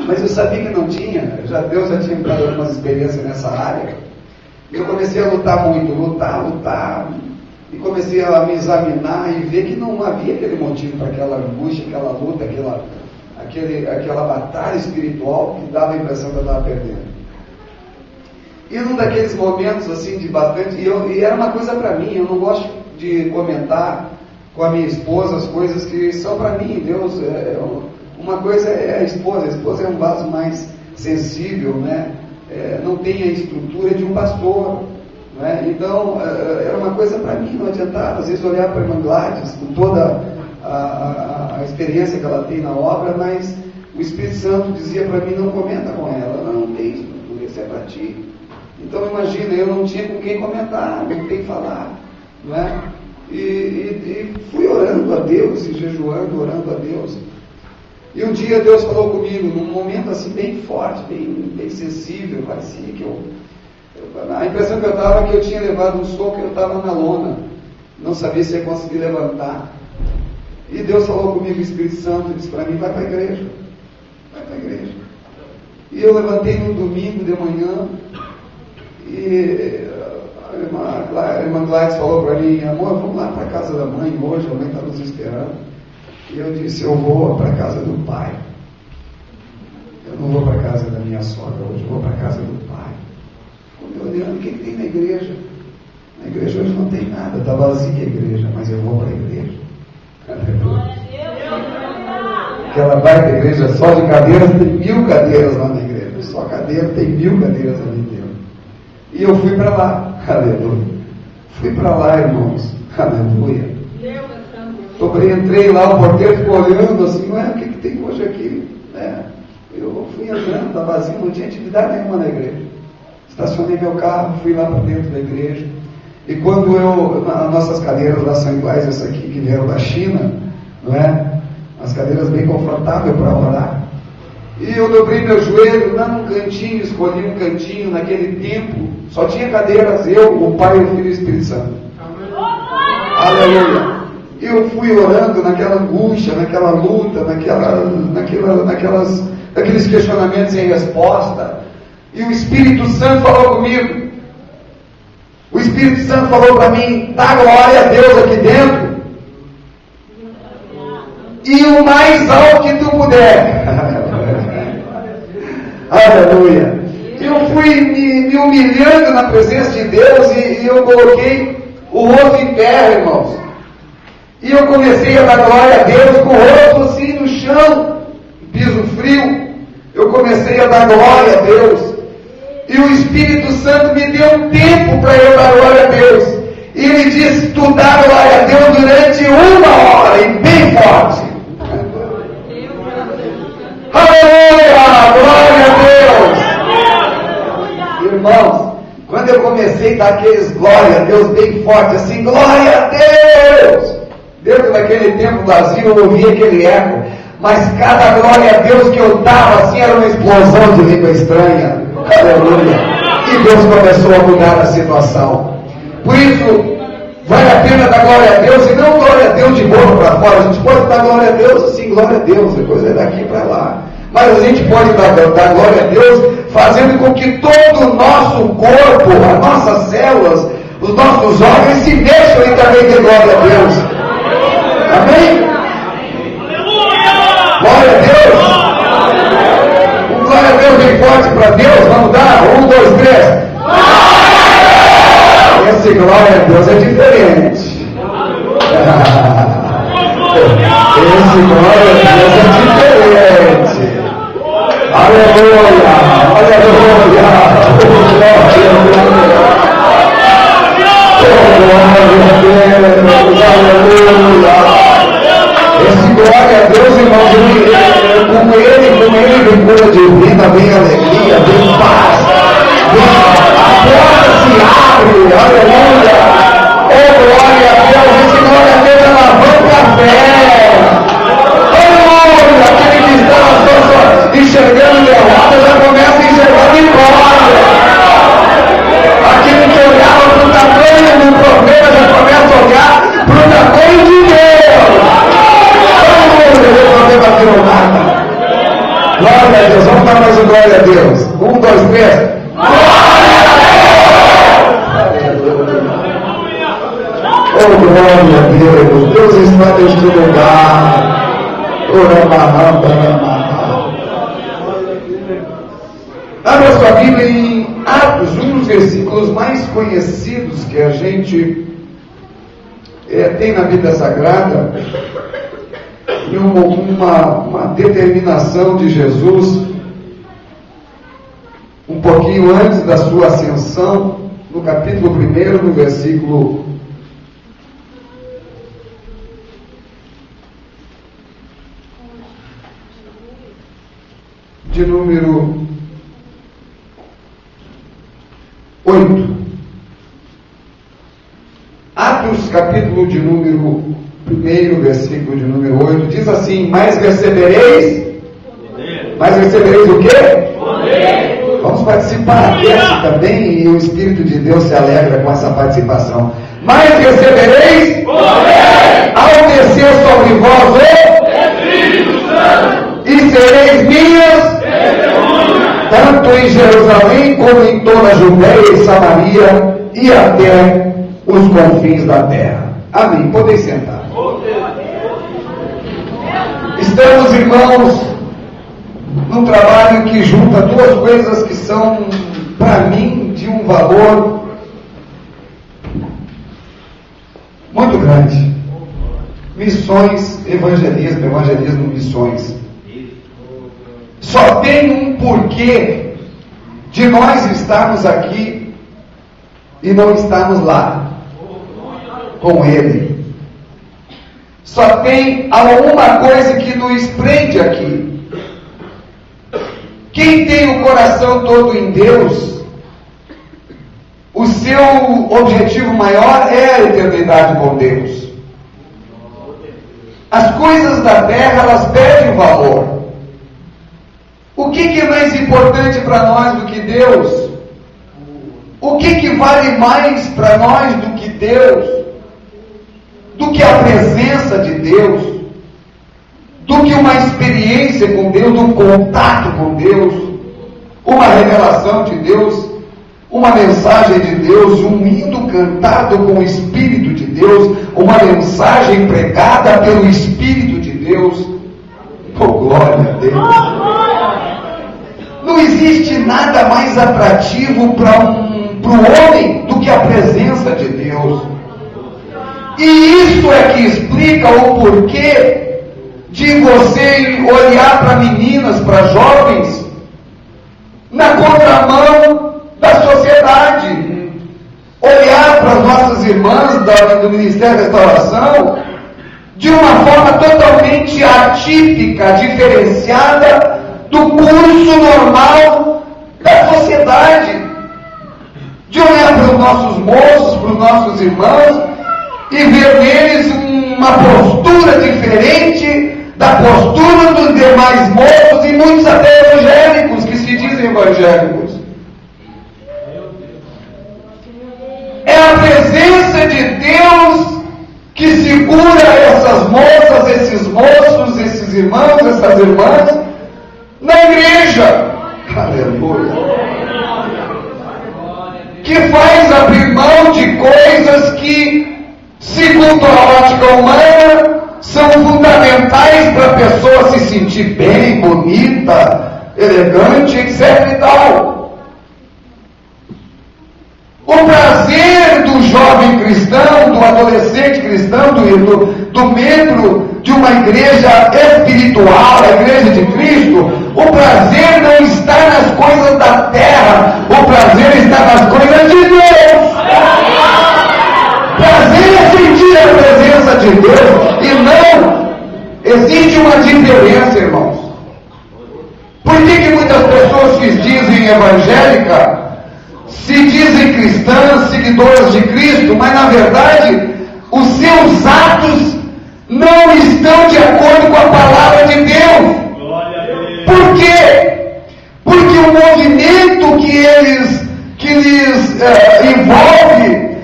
Mas eu sabia que não tinha. Deus já tinha me dado algumas experiências nessa área. E eu comecei a lutar muito, lutar. E comecei a me examinar e ver que não havia aquele motivo para aquela angústia, aquela luta, aquela batalha espiritual que dava a impressão que eu estava perdendo. E num daqueles momentos assim de bastante, e era uma coisa para mim, eu não gosto de comentar com a minha esposa as coisas que são para mim. Deus, uma coisa é a esposa é um vaso mais sensível, né? Não tem a estrutura de um pastor, né? Então era uma coisa para mim, não adiantava às vezes olhar para a irmã Gladys com toda a experiência que ela tem na obra, mas o Espírito Santo dizia para mim: não comenta com ela, ela não tem estrutura, isso é para ti. Então imagina, eu não tinha com quem comentar, não tem que falar, não é? E fui orando a Deus e jejuando, orando a Deus. E um dia Deus falou comigo, num momento assim bem forte, bem sensível, parecia que a impressão que eu estava é que eu tinha levado um soco e eu estava na lona, não sabia se ia conseguir levantar. E Deus falou comigo, o Espírito Santo disse para mim: vai para a igreja. E eu levantei no domingo de manhã, e a irmã Gladys falou para mim: amor, vamos lá para a casa da mãe hoje, a mãe está nos esperando. E eu disse: eu vou para a casa do pai. Eu não vou para a casa da minha sogra hoje, eu vou para a casa do pai. Ficou me olhando: o que tem na igreja? Na igreja hoje não tem nada, está vazia a igreja, mas eu vou para a igreja. Aquela baita igreja só de cadeiras, tem 1000 cadeiras lá na igreja. Só cadeira, tem 1000 cadeiras ali dentro. E eu fui para lá, aleluia. Fui para lá, irmãos, aleluia. Entrei lá, o porteiro ficou olhando assim: ué, o que tem hoje aqui? Eu fui entrando, estava vazio, não tinha atividade nenhuma na igreja. Estacionei meu carro, fui lá para dentro da igreja. E quando as nossas cadeiras lá são iguais essa aqui que vieram da China, não é? As cadeiras bem confortáveis para orar. E eu dobrei meu joelho lá num cantinho, escolhi um cantinho. Naquele tempo só tinha cadeiras, eu, o Pai, o Filho e o Espírito Santo. Aleluia. E eu fui orando naquela angústia, naquela luta, naqueles questionamentos sem resposta. E o Espírito Santo falou comigo. O Espírito Santo falou para mim: dá glória a Deus aqui dentro. E o mais alto que tu puder. Aleluia. Eu fui me humilhando na presença de Deus e eu coloquei o rosto em pé, irmãos. E eu comecei a dar glória a Deus com o rosto assim no chão, piso frio. Eu comecei a dar glória a Deus. E o Espírito Santo me deu um tempo para eu dar glória a Deus. E ele disse: tu dá glória a Deus durante 1 hora, e bem forte. Aleluia! Glória a Deus! Irmãos, quando eu comecei a dar aqueles glória a Deus bem forte, assim, glória a Deus! Dentro daquele tempo vazio eu ouvia aquele eco, mas cada glória a Deus que eu dava assim era uma explosão de língua estranha. Aleluia! E Deus começou a mudar a situação. Por isso, vale a pena dar glória a Deus, e não glória a Deus de boca para fora. A gente pode dar glória a Deus assim, glória a Deus, depois é daqui para lá. Mas a gente pode dar glória a Deus fazendo com que todo o nosso corpo, as nossas células, os nossos órgãos se mexam e também dê glória a Deus. Amém? Glória a Deus! Glória a Deus bem forte para Deus. Vamos dar? 1, 2, 3. Esse glória a Deus é diferente. Esse glória a Deus é diferente. Aleluia! Aleluia! Esse glória a Deus, irmãos, com ele vem cura de vida, vem alegria, vem paz, a porta se abre, aleluia, oh glória a Deus, esse glória a Deus é lavando a fé, aleluia, aquele que está enxergando derrota já começa a enxergar vitória, aquele que olhava para o tamanho do problema já começa a olhar para o tamanho de Deus. Aleluia, Deus não vai bater nada. Glória a Deus. Vamos dar mais um glória a Deus. 1, 2, 3. Oh, glória a Deus. Deus está neste lugar. Abra sua Bíblia em Atos, um dos versículos mais conhecidos que a gente tem na Bíblia Sagrada, e uma determinação de Jesus, um pouquinho antes da sua ascensão, no capítulo 1, no versículo de número 8. Atos, capítulo de número 1, versículo de número 8, diz assim: mas recebereis o quê? Poder. Vamos participar, aquece também, e o Espírito de Deus se alegra com essa participação. Mas recebereis poder ao descer sobre vós o Espírito Santo, e sereis minhas testemunhas, tanto em Jerusalém como em toda a Judéia e Samaria e até os confins da terra. Amém. Podem sentar. Estamos, irmãos, num trabalho que junta duas coisas que são, para mim, de um valor muito grande: missões, evangelismo, missões. Só tem um porquê de nós estarmos aqui e não estarmos lá com Ele. Só tem alguma coisa que nos prende aqui. Quem tem o coração todo em Deus, o seu objetivo maior é a eternidade com Deus. As coisas da terra, elas perdem o valor. O que é mais importante para nós do que Deus? O que vale mais para nós do que Deus? Do que a presença de Deus? Do que uma experiência com Deus, um contato com Deus, uma revelação de Deus, uma mensagem de Deus, um hino cantado com o Espírito de Deus, uma mensagem pregada pelo Espírito de Deus? Oh, glória a Deus! Não existe nada mais atrativo para o homem do que a presença de Deus. E isso é que explica o porquê de você olhar para meninas, para jovens, na contramão da sociedade. Olhar para as nossas irmãs do Ministério da Restauração de uma forma totalmente atípica, diferenciada do curso normal da sociedade. De olhar para os nossos moços, para os nossos irmãos, e ver neles uma postura diferente da postura dos demais moços, e muitos até evangélicos, que se dizem evangélicos. É a presença de Deus que segura essas moças, esses moços, esses irmãos, essas irmãs na igreja. Aleluia. Que faz abrir mão de coisas que, segundo a ótica humana, são fundamentais para a pessoa se sentir bem, bonita, elegante, etc. e tal. O prazer do jovem cristão, do adolescente cristão, do membro de uma igreja espiritual, a igreja de Cristo, o prazer não está nas coisas da terra, o prazer está nas coisas de Deus. Prazer é sentir a presença de Deus, e não existe uma diferença, irmãos. Por que muitas pessoas se dizem evangélicas, se dizem cristãs, seguidoras de Cristo, mas na verdade os seus atos não estão de acordo com a palavra de Deus? Por quê? Porque o movimento que lhes envolve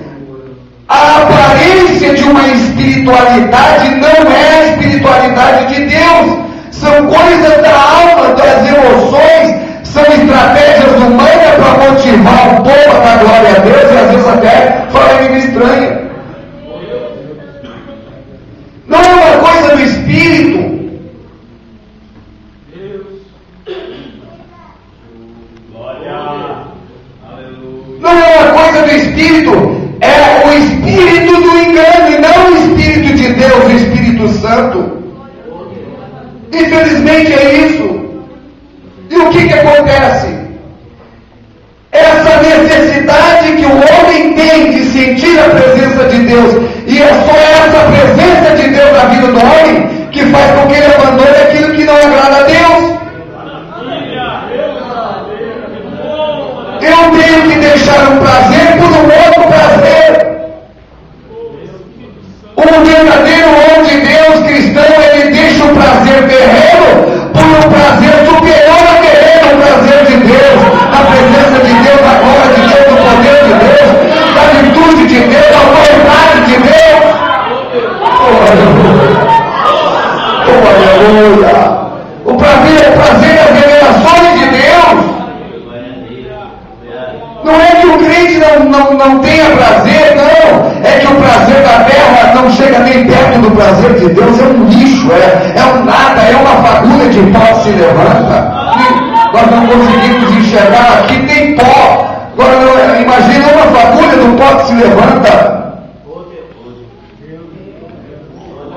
a aparência de uma espiritualidade não é a espiritualidade de Deus. são coisas da alma, das emoções, são estratégias humanas para motivar o povo a dar glória a Deus e às vezes até falar em língua estranha. Não é uma coisa do Espírito. Não é uma coisa do Espírito, é o Espírito do engano e não o Espírito de Deus, o Espírito Santo. Infelizmente é isso. E o que acontece? Essa necessidade que o homem tem de sentir a presença de Deus, e é só essa presença de Deus na vida do homem que faz com que ele abandone aquilo que não agrada a Deus. Eu tenho que deixar um prazer por um outro prazer. O verdadeiro homem de Deus cristão, ele deixa o prazer terreno por um prazer superior a terreno, o prazer de Deus, a presença de Deus, a glória de Deus, o poder de Deus, a virtude de Deus, a vontade de Deus. Aleluia! O prazer das revelações de Deus. Não é que o crente não tenha prazer, não. É que o prazer da terra não chega nem perto do prazer de Deus. É um lixo, é um nada, é uma fagulha de pó que se levanta. E nós não conseguimos enxergar. Aqui tem pó. Agora, imagina uma fagulha do pó que se levanta.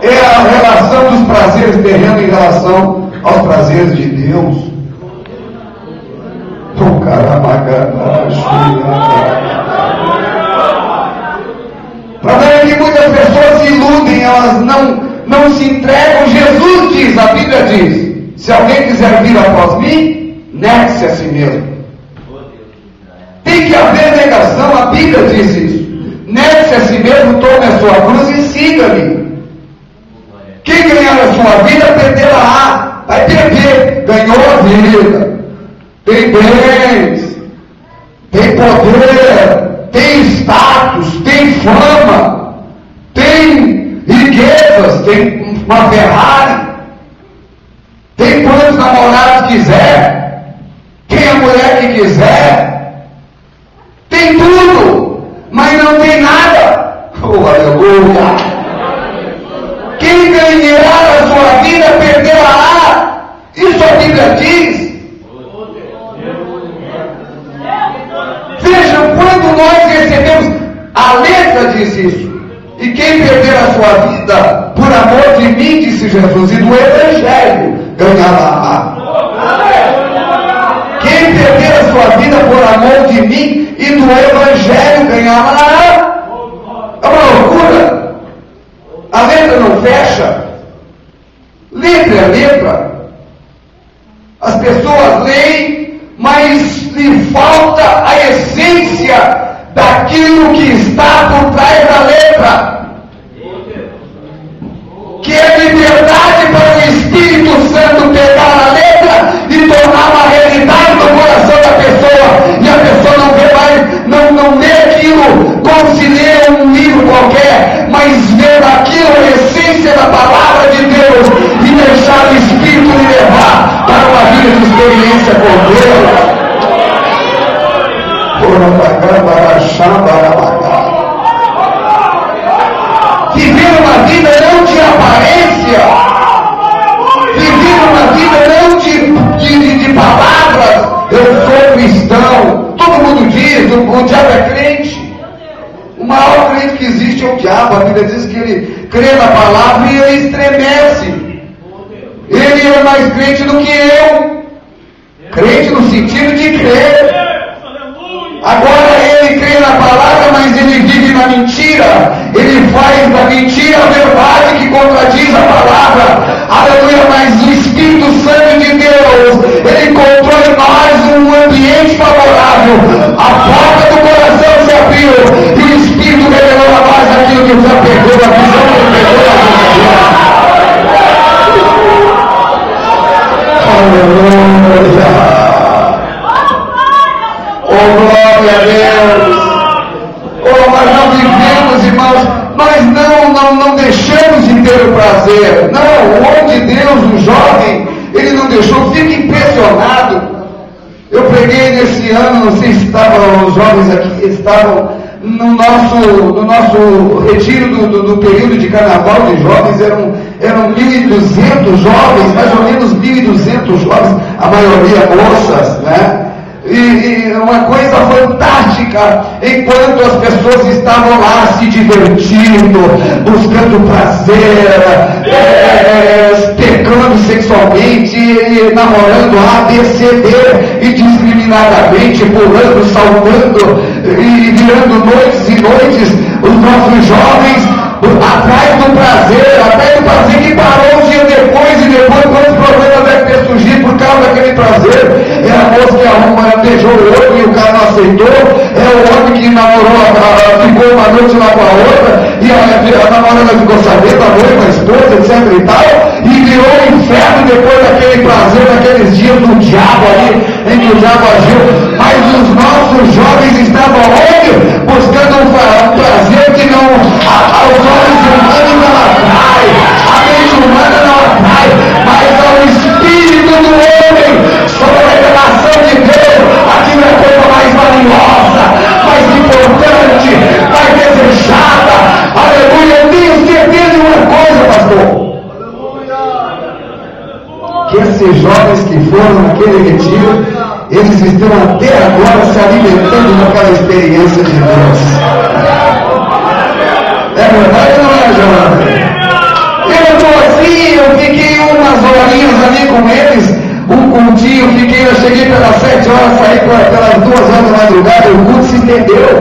É a relação dos prazeres terrenos em relação aos prazeres de Deus. Para ver que muitas pessoas se iludem, elas não se entregam. Jesus diz, a Bíblia diz: se alguém quiser vir após mim, negue-se a si mesmo. Tem que haver negação, a Bíblia diz isso. Negue-se a si mesmo, tome a sua cruz e siga-me. Quem ganhar a sua vida, perderá. Vai perder. Ganhou a vida. Tem bens, tem poder, tem status, tem fama, tem riquezas, tem uma Ferrari, tem quantos namorados quiser, tem a mulher que quiser, tem tudo, mas não tem nada. Oh, aleluia! Quem ganhará a sua vida perderá. Isso a Bíblia diz. Vejam, quando nós recebemos, a letra diz isso. E quem perder a sua vida por amor de mim, disse Jesus, e do Evangelho, ganhará. Quem perder a sua vida por amor de mim e do Evangelho, ganhará. É uma loucura. A letra não fecha. Letra é letra. As pessoas leem, mas lhe falta a essência daquilo que está por trás da letra, que é liberdade para o Espírito Santo pegar a letra e tornar uma realidade no coração da pessoa, e a pessoa não vê mais, não lê aquilo como se lê um livro qualquer, mas vê aquilo a essência da palavra de Deus e deixar o Espírito lhe levar para uma vida de experiência com Deus. Viver uma vida não de aparência, viver uma vida não de palavras. Eu sou cristão, todo mundo diz, o diabo é crente. O maior crente que existe é o diabo. A Bíblia diz que ele crê na palavra e ele estremece. Ele é mais crente do que eu, crente no sentido de crer. Agora ele crê na palavra, mas ele vive na mentira. Ele faz da mentira a verdade que contradiz a palavra. Aleluia, mas o Espírito Santo de Deus, ele encontrou em nós um ambiente favorável. A porta do coração se abriu e o Espírito revelou a nós aquilo que já pegou, a visão que pegou a vida. Aleluia. Oh, glória a Deus! Oh, nós não vivemos, irmãos, nós não deixamos de ter o prazer. Não, o homem de Deus, o jovem, cheguei nesse ano, não sei se estavam os jovens aqui, estavam no nosso retiro do período de carnaval de jovens, eram 1.200 jovens, mais ou menos 1.200 jovens, a maioria moças, né? E uma coisa fantástica, enquanto as pessoas estavam lá se divertindo, buscando prazer, pecando sexualmente, namorando A, B, C, D, indiscriminadamente, pulando, saltando, e virando noites e noites, os nossos jovens atrás do prazer que parou um dia depois, e depois quantos problemas deve ter surgido por causa daquele prazer. É a moça que arruma, beijou o outro e o cara não aceitou, é o homem que namorou, ficou uma noite lá com a outra, e a namorada ficou sabendo, a noiva, a esposa, etc e tal, e virou um inferno depois daquele prazer, daqueles dias do diabo ali, em que o diabo agiu. Mas os nossos jovens estavam onde? Buscando um prazer que não, aos olhos humanos não atrai, a mente humana não atrai, mas ao espírito do homem, sobre a revelação de Deus, aquilo é a coisa mais valiosa, mais importante, mais desejada. Aleluia, eu tenho certeza de uma coisa, pastor, que esses jovens que foram naquele retiro, eles estão até agora se alimentando daquela experiência de Deus. É verdade ou não é, jovem? Eu estou assim, eu fiquei umas horinhas ali com eles, um cultinho, eu cheguei pelas 7 horas, saí pelas 2 horas da madrugada, o culto se estendeu.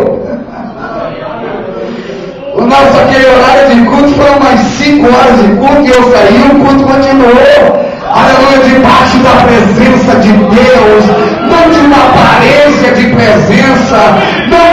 O nosso aquele horário de culto foi umas 5 horas de culto, e eu saí, o culto continuou. Aleluia, debaixo da presença de Deus, não de uma aparência de presença, não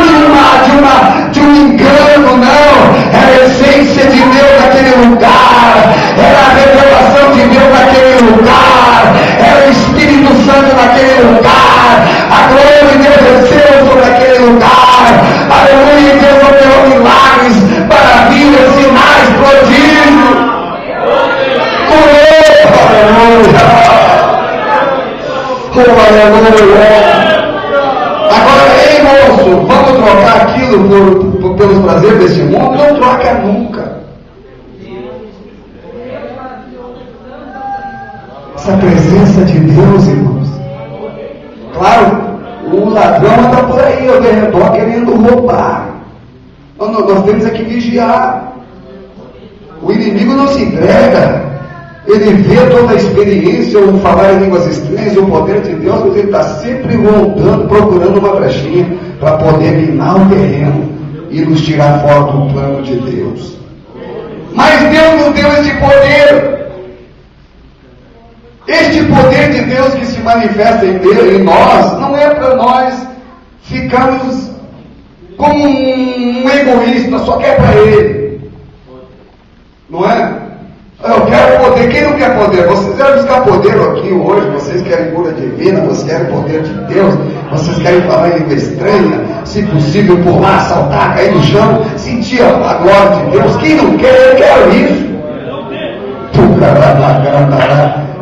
de um engano, não. Era a essência de Deus naquele lugar, era a revelação de Deus naquele lugar, era o Espírito Santo naquele lugar, a glória de Deus desceu sobre aquele lugar. Aleluia, Deus operou milagres, maravilhas, sinais, prodígios. Agora, ei moço, vamos trocar aquilo pelos prazeres deste mundo? Não troca nunca. Essa presença de Deus, irmãos. Claro, o ladrão anda por aí ao redor querendo roubar. Nós temos que vigiar. O inimigo não se entrega. Ele vê toda a experiência, o falar em línguas estranhas, o poder de Deus, mas ele está sempre rondando, procurando uma brechinha para poder minar o terreno e nos tirar fora do plano de Deus. Mas Deus nos deu este poder. Este poder de Deus que se manifesta em nós, não é para nós ficarmos como um egoísta, só quer para ele. Não é? Eu quero poder. Quem não quer poder? Vocês querem buscar poder aqui hoje, vocês querem cura divina, vocês querem poder de Deus, vocês querem falar em língua estranha, se possível pular, saltar, cair no chão, sentir a glória de Deus. Quem não quer? Eu quero isso.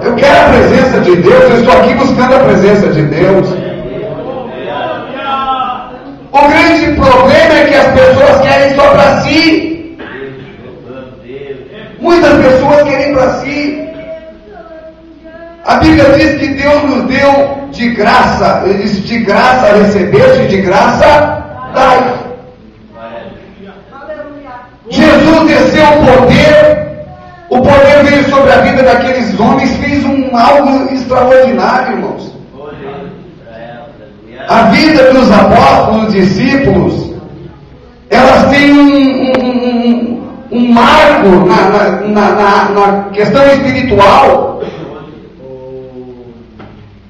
Eu quero a presença de Deus, eu estou aqui buscando a presença de Deus. O grande problema é que as pessoas querem só para si. Muitas pessoas querem para si. A Bíblia diz que Deus nos deu de graça. Ele disse: de graça recebeste, de graça dai. Jesus desceu o poder veio sobre a vida daqueles homens, fez algo extraordinário, irmãos. A vida dos apóstolos, discípulos, elas têm um marco na questão espiritual.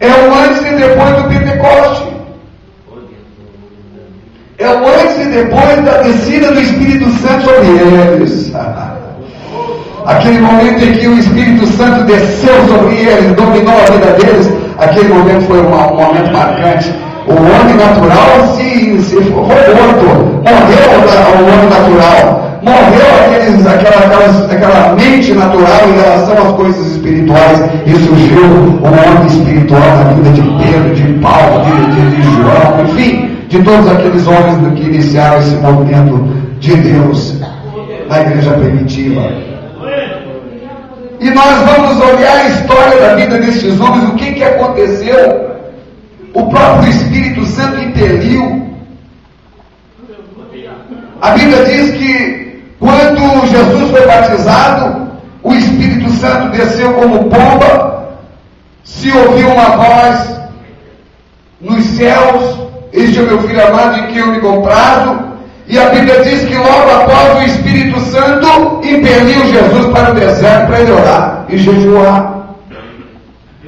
É o antes e depois do Pentecoste. É o antes e depois da descida do Espírito Santo sobre eles. Aquele momento em que o Espírito Santo desceu sobre eles, dominou a vida deles, aquele momento foi um momento marcante. O homem natural foi morto, morreu o homem natural, morreu aquela mente natural em relação às coisas espirituais, e surgiu um homem espiritual na vida de Pedro, de Paulo, de João, enfim, de todos aqueles homens que iniciaram esse movimento de Deus na igreja primitiva. E nós vamos olhar a história da vida destes homens, o que aconteceu. O próprio Espírito Santo impeliu. A Bíblia diz que quando Jesus foi batizado, o Espírito Santo desceu como pomba, se ouviu uma voz nos céus: este é o meu filho amado em quem eu me comprazo. E a Bíblia diz que logo após o Espírito Santo impeliu Jesus para o deserto para ele orar e jejuar.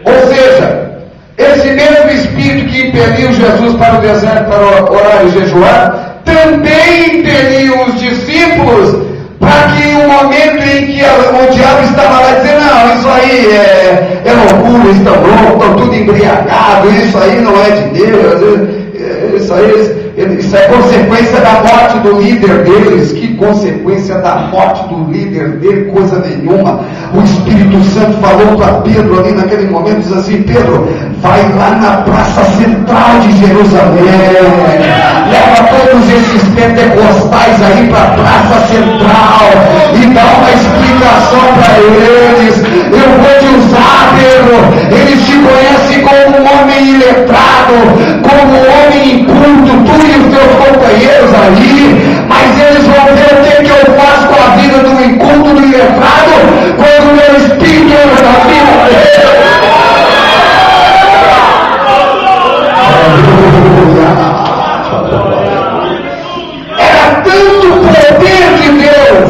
Ou seja, esse mesmo Espírito que impeliu Jesus para o deserto para orar e jejuar, também impeliu os discípulos para que o momento em que o diabo estava lá dizendo: não, isso aí é loucura, estão loucos, estão tudo embriagados, isso aí não é de Deus, isso é consequência da morte do líder deles. Que consequência da morte do líder dele? Coisa nenhuma. O Espírito Santo falou para Pedro ali naquele momento, diz assim: Pedro, vai lá na praça central de Jerusalém, leva todos esses pentecostais aí para a praça central e dá uma explicação para eles. Eu vou te usar, Pedro. Eles te conhecem como um homem iletrado, como um homem inculto, tu e os teus companheiros ali, mas eles vão ver o que eu faço com a vida do inculto, do iletrado, quando o meu Espírito entra na vida deles. Era tanto poder de Deus,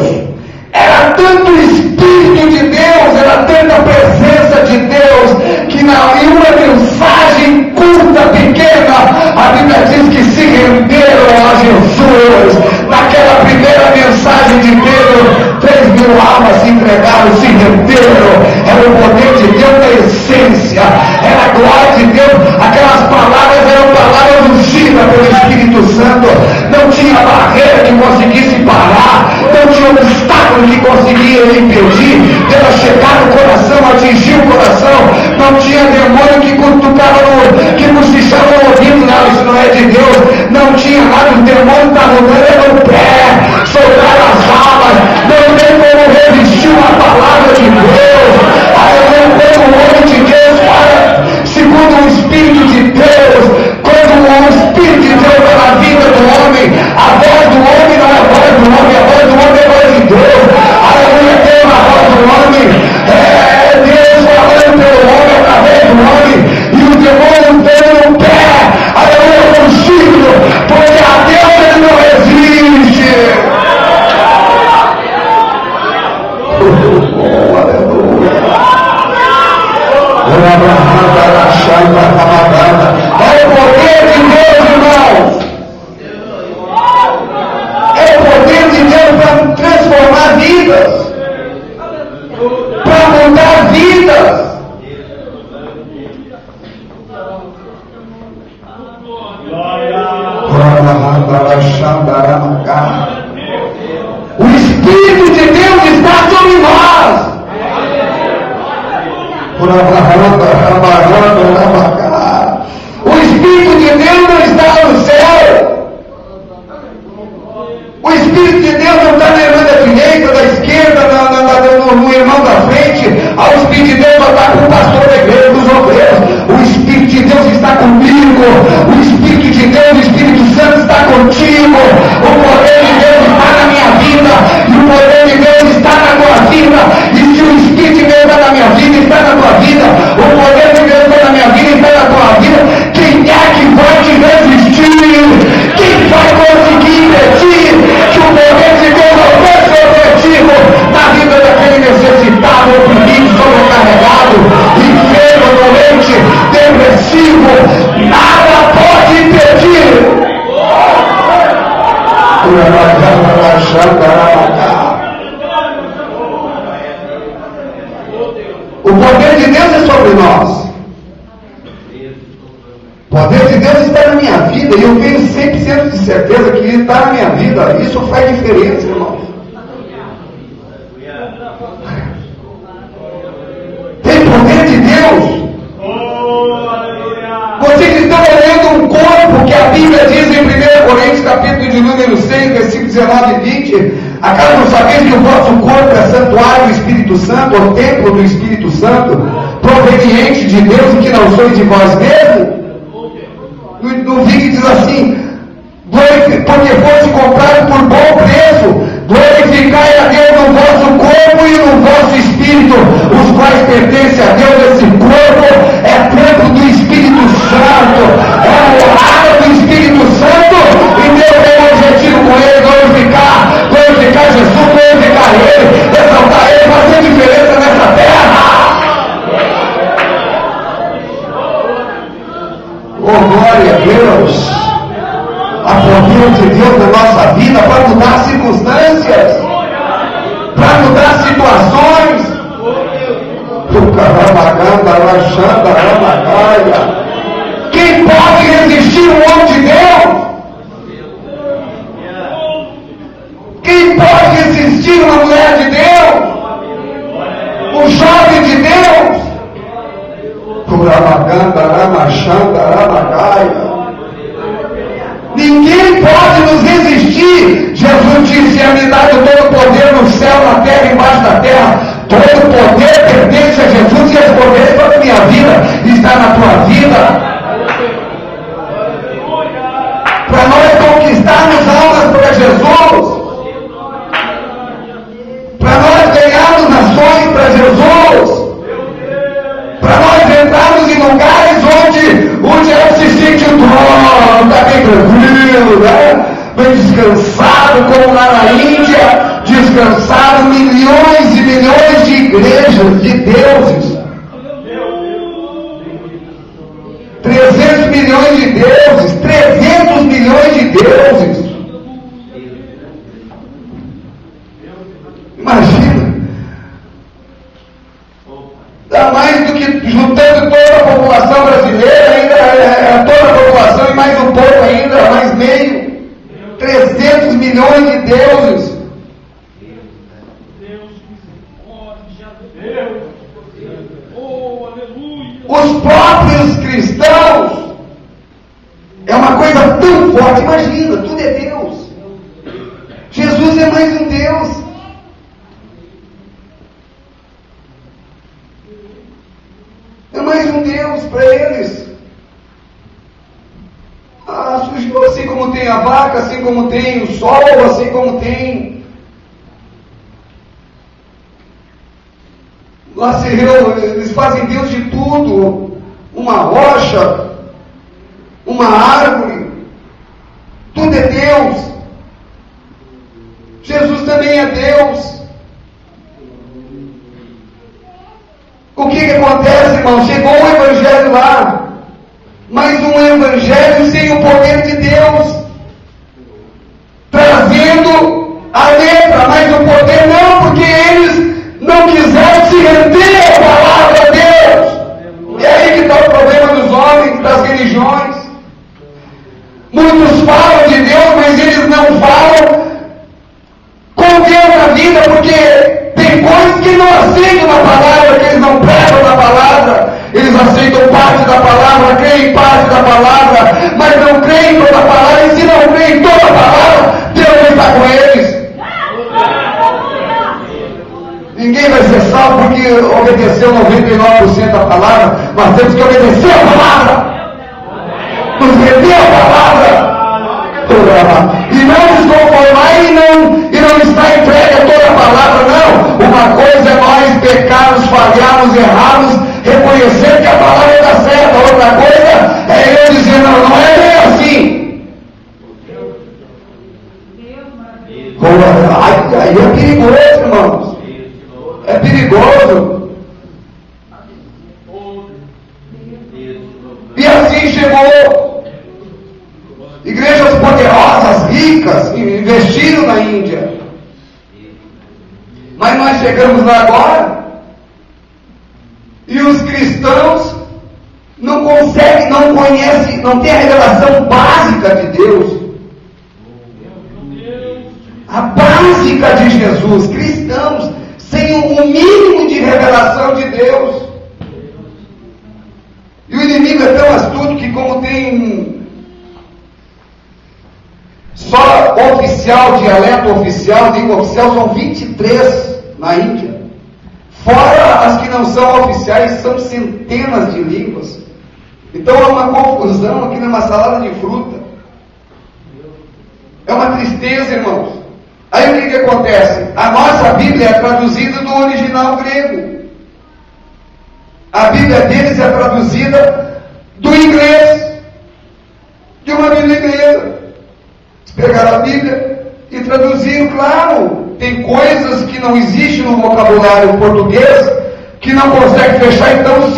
era tanto Espírito de Deus, era tanta presença de Deus, que em uma mensagem curta, pequena, a Bíblia diz que se renderam a Jesus. Naquela primeira mensagem de Pedro, 3.000 almas se entregaram, se renderam. Era o poder de Deus na essência, era a glória de Deus. Aquelas palavras eram palavras ungidas pelo Espírito Santo. Não tinha barreira que conseguisse parar, não tinha obstáculo que conseguia impedir dela chegar no coração, atingir o coração. Não tinha demônio que cutucava que cochichava no ouvido: não, isso não é de Deus. Não tinha nada, o demônio está rodando no pé, soltaram as almas. Não tem como resistir uma palavra de Deus. Quando o homem de Deus fala segundo o Espírito de Deus, quando o Espírito de Deus está na vida do homem, a voz do homem não é a voz do homem, a voz do homem é a voz de Deus. Aleluia, tem uma voz do homem, é Deus falando pelo homem através do homem, e o demônio dando no pé, aleluia, fugindo, porque a Deus ele não resiste. É o poder de Deus, irmãos. É o poder de Deus para transformar vidas, para mudar vidas. O Espírito de Deus está sobre nós. O Espírito de Deus não está no céu. O Espírito de Deus não está na irmã da direita, da esquerda, no irmão da frente. O Espírito de Deus não está com o pastor da igreja, dos obreiros. O Espírito de Deus está comigo. O Espírito de Deus, o Espírito Santo está contigo. O poder de Deus está na minha vida, e o poder de Deus está na tua vida. E se o Espírito de Deus está na minha vida, está na tua vida, o poder de Deus está na minha vida, está na tua vida, quem é que vai te resistir? Quem vai conseguir impedir que o poder de Deus alcance o objetivo na vida daquele necessitado, oprimido, sobrecarregado, enfermo, doente, depressivo? Nada pode impedir. O poder de Deus é sobre nós. O poder de Deus está na minha vida, e eu tenho 100% de certeza que Ele está na minha vida. Isso faz diferença, irmão. Tem poder de Deus. Vocês estão porque a Bíblia diz em 1 Coríntios, capítulo de número 6, versículos 19 e 20, acaso não sabeis que o vosso corpo é santuário do Espírito Santo, ou templo do Espírito Santo, proveniente de Deus, e que não sois de vós mesmos? No 20 diz assim, porque fosse comprado por bom preço, glorificai a Deus no vosso corpo e no vosso espírito, os quais pertencem a Deus. Esse corpo é templo do Espírito Santo, é a morada do Espírito Santo, e Deus tem um objetivo com ele: glorificar Jesus, glorificar ele, exaltar ele, fazer diferença nessa terra. Oh, glória a Deus! A poder de Deus na nossa vida para mudar circunstâncias, para mudar situações. Quem pode resistir o homem de Deus? Quem pode resistir uma mulher de Deus? Um jovem de Deus? Ninguém pode nos resistir. Jesus disse: é-me dado todo o poder no céu, na terra e embaixo da terra. Todo o poder pertence a Jesus, e esse poder para a minha vida está na tua vida. Para nós conquistarmos almas para Jesus, para nós ganharmos nações para Jesus, para nós entrarmos em lugares onde ela se sente o dono, está bem tranquilo, né? Bem descansado, como lá na Índia, descansado, milhões e milhões de igrejas, de deuses, 300 milhões de deuses, 300 milhões de deuses. Imagina, dá mais do que, juntando toda a população brasileira, ainda toda a população e mais um pouco ainda, mais meio, 300 milhões de deuses. Os próprios cristãos, é uma coisa tão forte. Imagina, tudo é Deus. Jesus é mais um Deus. É mais um Deus para eles. Surgiu assim como tem a vaca, assim como tem o sol, assim como tem. Lá se eles fazem Deus de tudo. Uma rocha, uma árvore, tudo é Deus. Jesus também é Deus. O que acontece, irmão? Chegou o evangelho lá, mas um evangelho sem o poder de Deus, trazendo a letra, mas o poder não, porque eles não quiseram se render à palavra de Deus. E aí que está o problema dos homens, das religiões. Muitos falam de Deus, mas eles não falam com Deus na vida, porque tem coisas que não aceitam na palavra, que eles não pregam na palavra. Eles aceitam parte da palavra, creem em parte da palavra, mas não creem em toda a palavra. E se não creem em toda a palavra, Deus não está com eles. Ninguém vai ser salvo porque obedeceu 99% da palavra. Nós temos que obedecer a palavra, nos render a palavra, e não nos conformar e não estar entregue a toda a palavra. Não, uma coisa é nós pecarmos, falharmos, errarmos, reconhecer que a palavra está certa. Outra coisa é eu dizer: não é bem assim. Aí é perigoso, irmãos. É perigoso. E assim chegou. Igrejas poderosas, ricas, investiram na Índia. Mas nós chegamos lá agora, e os cristãos não conseguem, não conhecem, não têm a revelação básica de Deus. A básica de Jesus. Cristãos sem um mínimo de revelação de Deus. E o inimigo é tão astuto que, como tem só oficial, dialeto oficial, língua oficial, são 23 na Índia. Fora as que não são oficiais, são centenas de línguas. Então é uma confusão, aqui numa salada de fruta. É uma tristeza, irmãos. Aí o que acontece? A nossa Bíblia é traduzida do original grego. A Bíblia deles é traduzida do inglês, de uma Bíblia inglesa. Pegaram a Bíblia e traduziram, claro, tem coisas que não existem no vocabulário português, que não consegue fechar, então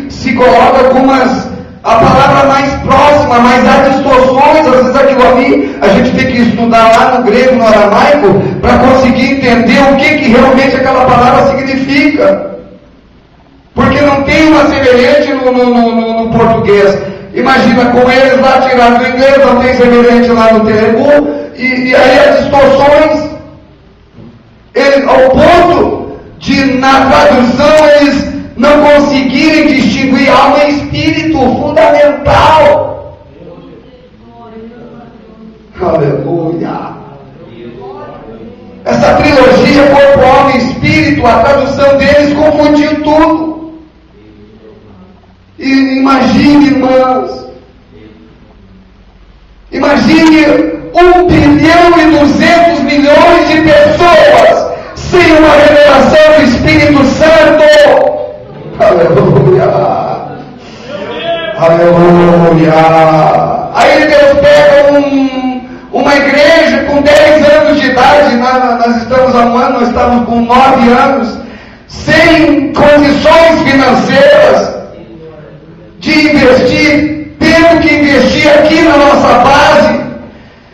se coloca algumas, a palavra mais próxima, mas há distorções, às vezes aquilo ali, a gente tem que estudar lá no grego, no aramaico, para conseguir entender o que realmente aquela palavra significa. Porque não tem uma semelhante no português. Imagina, com eles lá tiraram do inglês, não tem semelhante lá no Telugu, e aí as distorções, ao ponto de, na tradução, eles não conseguirem distinguir alma e espírito, fundamental. Aleluia! Essa trilogia, corpo, alma e espírito, a tradução deles confundiu tudo. E imagine, irmãos, imagine 1,2 bilhão de pessoas sem uma revelação do Espírito Santo. Aleluia! Aleluia! Aí Deus pega uma igreja com 10 anos de idade, nós estamos há um ano, nós estamos com 9 anos, sem condições financeiras de investir, tendo que investir aqui na nossa base,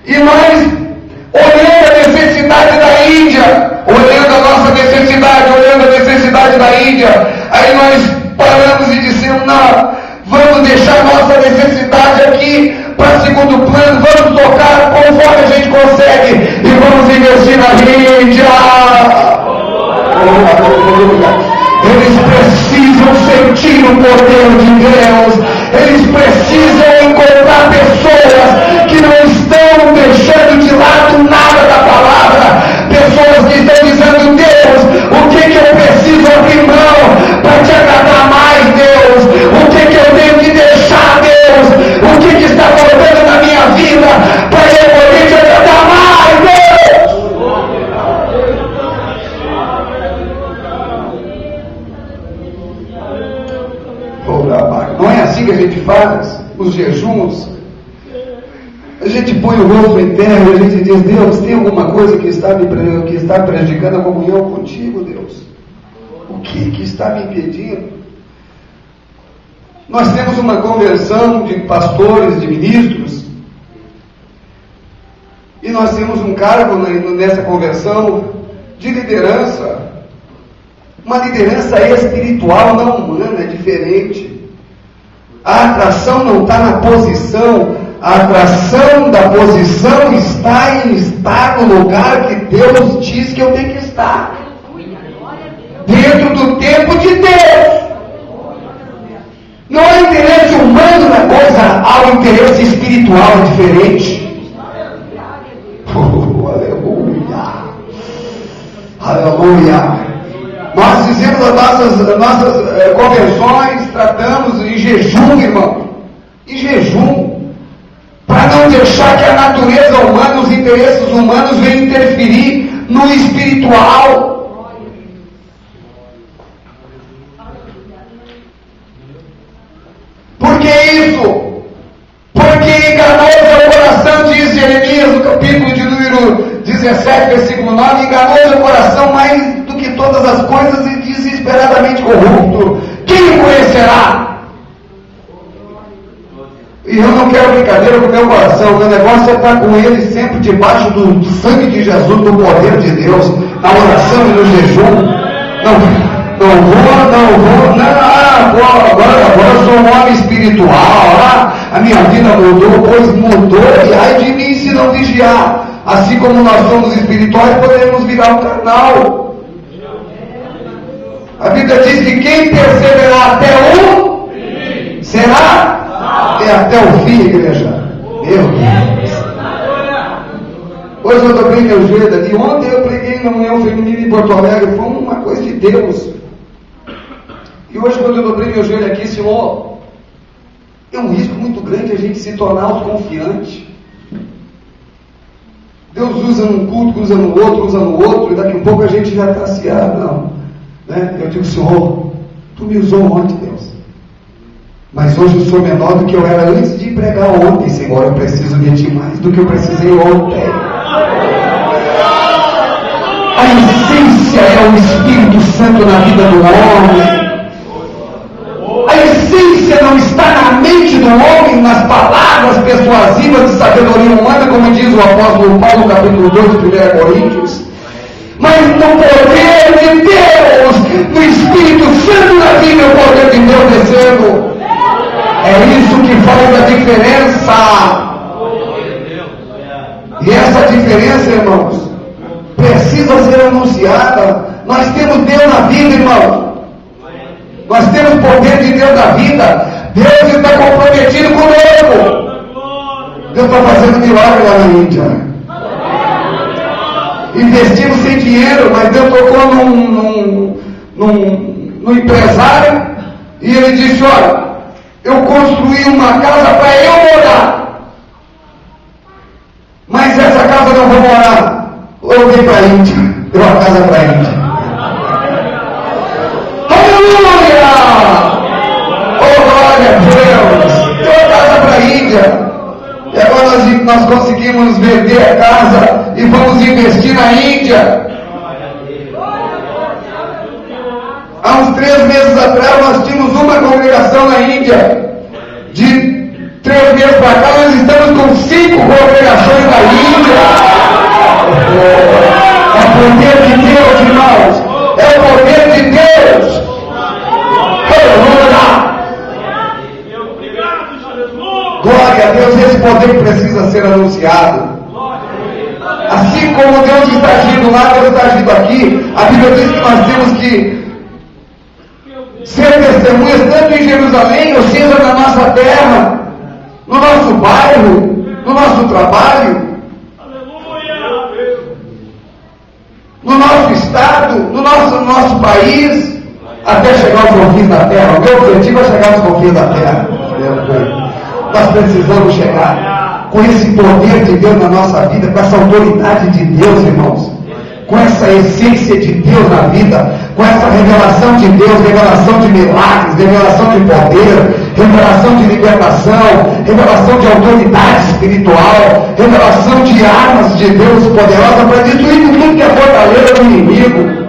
e nós, olhando a necessidade da Índia, olhando a nossa necessidade, olhando a necessidade da Índia, aí nós paramos e dissemos, não, vamos deixar nossa necessidade aqui para segundo plano, vamos tocar conforme a gente consegue, e vamos investir na Índia. Eles precisam sentir o poder de Deus. Eles precisam encontrar pessoas que não estão deixando de lado nada da palavra. Pessoas que estão dizendo, Deus, o que eu preciso abrir mão para te agradar mais, Deus? O que eu tenho que deixar, Deus? O que está faltando na minha vida para eu poder te agradar mais, Deus? Não é assim que a gente faz os jejuns? A gente põe o rosto em terra e a gente diz, Deus, tem alguma coisa que está prejudicando a comunhão contigo, Deus? O que está me impedindo? Nós temos uma convenção de pastores, de ministros, e nós temos um cargo nessa convenção de liderança, uma liderança espiritual, não humana, é diferente. A atração não está na posição, a atração da posição está em estar no lugar que Deus diz que eu tenho que estar, dentro do tempo de Deus. Não há interesse humano na coisa, há um interesse espiritual diferente. Aleluia! Aleluia! Nós fizemos as nossas convenções, tratamos em jejum, irmão, em jejum, para não deixar que a natureza humana, os interesses humanos venham interferir no espiritual. Por que isso? Porque enganoso é o coração, diz Jeremias no capítulo de número 17, versículo 9, enganoso é o coração mais do que todas as coisas e desesperadamente corrupto. Quem o conhecerá? E eu não quero brincadeira com o meu coração, meu negócio é estar com ele sempre debaixo do sangue de Jesus, do poder de Deus, na oração e no jejum. Agora eu sou um homem espiritual, a minha vida mudou, pois mudou, e ai de mim se não vigiar. Assim como nós somos espirituais, podemos virar um carnal. A Bíblia diz que quem perseverar até o fim, será? É até o fim, igreja. Meu Deus. hoje eu dobrei meu joelho ali. Ontem eu preguei na União Feminina em Porto Alegre. Foi uma coisa de Deus. E hoje, quando eu dobrei meu joelho aqui, Senhor, é um risco muito grande a gente se tornar autoconfiante. Deus usa num culto, usa no outro, e daqui a pouco a gente já está assim, não. Né? Eu digo, Senhor, Tu me usou ontem, Deus. Mas hoje eu sou menor do que eu era antes de pregar ontem, Senhor. Eu preciso de Ti mais do que eu precisei ontem. A essência é o Espírito Santo na vida do homem. A essência não está na mente do homem, nas palavras persuasivas de sabedoria humana, como diz o apóstolo Paulo, no capítulo 2 de 1 Coríntios, mas no poder de Deus, no Espírito Santo na vida, o poder de Deus descendo. É isso que faz a diferença. E essa diferença, irmãos, precisa ser anunciada. Nós temos Deus na vida, irmãos. Nós temos o poder de Deus na vida. Deus está comprometido conosco. Deus está fazendo milagre lá na Índia. Investimos sem dinheiro, mas Deus tocou num empresário e ele disse, olha, eu construí uma casa para eu morar, mas essa casa não vou morar. Eu dei para a Índia, deu a casa para a Índia. Aleluia! Oh, glória a Deus! Deu a casa para a Índia. E agora nós conseguimos vender a casa e vamos investir na Índia. Há uns 3 meses atrás nós tínhamos uma congregação na Índia. De 3 meses para cá nós estamos com 5 congregações na Índia. É o poder de Deus, irmãos. É o poder de Deus. Glória a Deus, esse poder precisa ser anunciado. Assim como Deus está agindo lá, Deus está agindo aqui. A Bíblia diz que nós temos que ser testemunhas tanto em Jerusalém, ou seja, na nossa terra, no nosso bairro, no nosso trabalho, no nosso estado, no nosso país, até chegar aos confins da terra. O meu objetivo é chegar aos confins da terra. Nós precisamos chegar com esse poder de Deus na nossa vida, com essa autoridade de Deus, irmãos, com essa essência de Deus na vida, com essa revelação de Deus, revelação de milagres, revelação de poder, revelação de libertação, revelação de autoridade espiritual, revelação de armas de Deus poderosas para destruir tudo que é fortaleza do inimigo.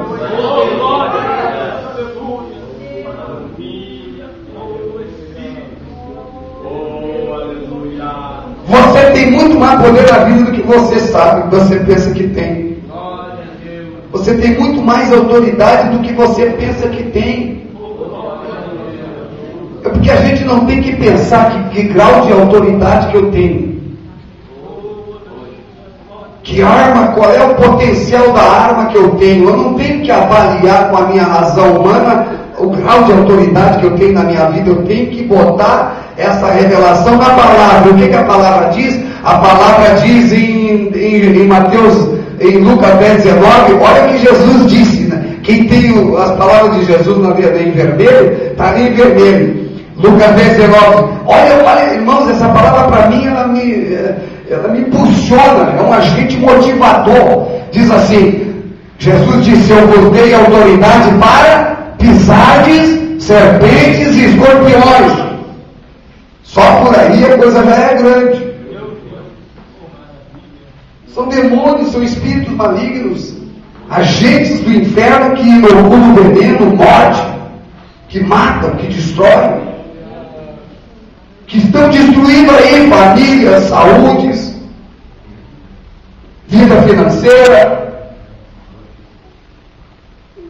Você tem muito mais poder na vida do que você sabe, do que você pensa que tem. Você tem muito mais autoridade do que você pensa que tem. É porque a gente não tem que pensar que grau de autoridade que eu tenho. Que arma, qual é o potencial da arma que eu tenho. Eu não tenho que avaliar com a minha razão humana o grau de autoridade que eu tenho na minha vida. Eu tenho que botar essa revelação na palavra. O que a palavra diz? A palavra diz em Mateus, em Lucas 10, 19, olha o que Jesus disse, né? Quem tem as palavras de Jesus na vida em vermelho, está ali em vermelho. Lucas 10, 19. Olha, irmãos, essa palavra para mim, ela me impulsiona, é um agente motivador. Diz assim, Jesus disse, eu vos dei autoridade para pisardes serpentes e escorpiões. Só por aí a coisa já é grande. São demônios, são espíritos malignos, agentes do inferno que inoculam veneno, morte, que matam, que destroem, que estão destruindo aí famílias, saúdes, vida financeira.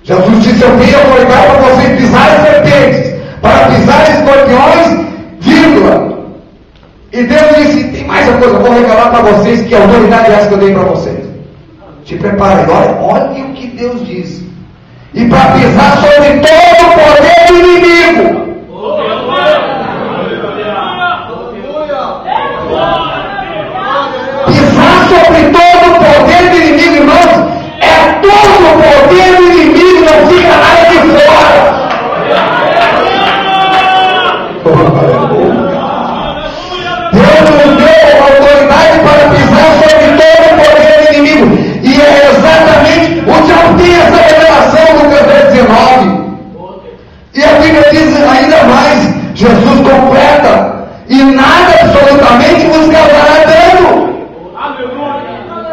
Jesus disse, eu vim autoridade para vocês pisarem serpentes, para pisar escorpiões, vírgula. E Deus disse, tem mais uma coisa, eu vou revelar para vocês que autoridade é essa que eu dei para vocês. Te preparem, olha o que Deus diz. E para pisar sobre todo o poder do inimigo. Pisar sobre todo o poder certamente vos causará dano.